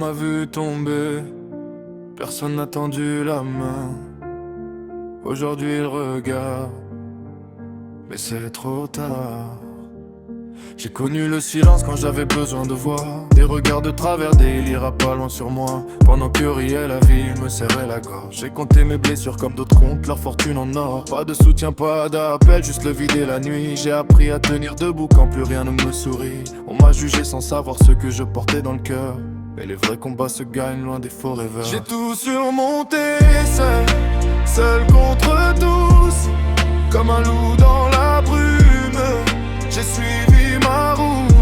m'a vu tomber, personne n'a tendu la main. Aujourd'hui il regarde, mais c'est trop tard. J'ai connu le silence quand j'avais besoin de voir des regards de travers, des ira pas loin sur moi. Pendant que riait la vie, il me serrait la gorge. J'ai compté mes blessures comme d'autres comptent leur fortune en or. Pas de soutien, pas d'appel, juste le vide et la nuit. J'ai appris à tenir debout quand plus rien ne me sourit. On m'a jugé sans savoir ce que je portais dans le cœur. Mais les vrais combats se gagnent loin des faux rêveurs. J'ai tout surmonté seul contre tous, comme un loup dans la brume. J'ai suivi ma route,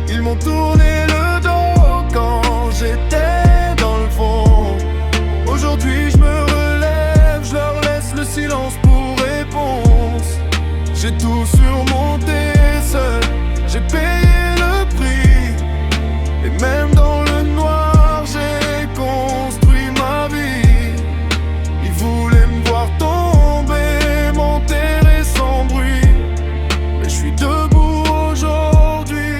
ils m'ont tourné le dos quand j'étais dans le fond. Aujourd'hui je me relève, je leur laisse le silence pour réponse. J'ai tout surmonté seul, j'ai payé le prix. Et même dans le noir j'ai construit ma vie. Ils voulaient me voir tomber, m'enterrer sans bruit. Mais je suis debout aujourd'hui.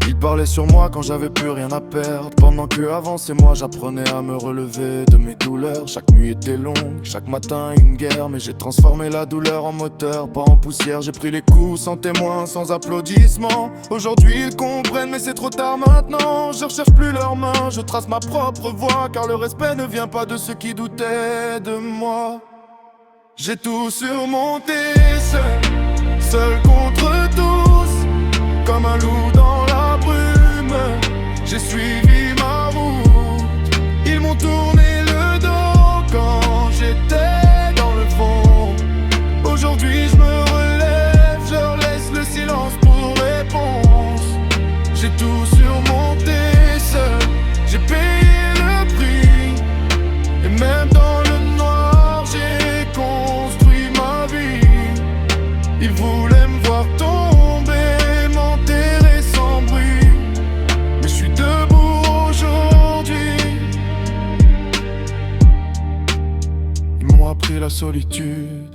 Ils parlaient sur moi quand j'avais plus rien à perdre. Pendant que avançait moi j'apprenais à me relever de mes douleurs. Chaque nuit était longue, chaque matin une guerre. Mais j'ai transformé la douleur en moteur, pas en poussière. J'ai pris les coups sans témoins, sans applaudissements. Aujourd'hui ils comprennent mais c'est trop tard maintenant. Je recherche plus leurs mains, je trace ma propre voie. Car le respect ne vient pas de ceux qui doutaient de moi. J'ai tout surmonté seul contre tous, comme un loup dans la brume. J'ai suivi ma route, ils m'ont tourné le dos quand j'étais dans le fond. Aujourd'hui je me relève, je leur laisse le silence pour réponse. J'ai tout surmonté seul, j'ai payé le prix. Et même dans le noir j'ai construit ma vie. Ils voulaient me voir tomber, m'enterrer sans bruit. Mais je suis debout aujourd'hui. Ils m'ont appris la solitude,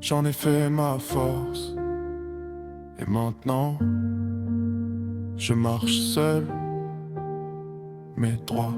j'en ai fait ma force. Et maintenant, je marche seul, mais droit.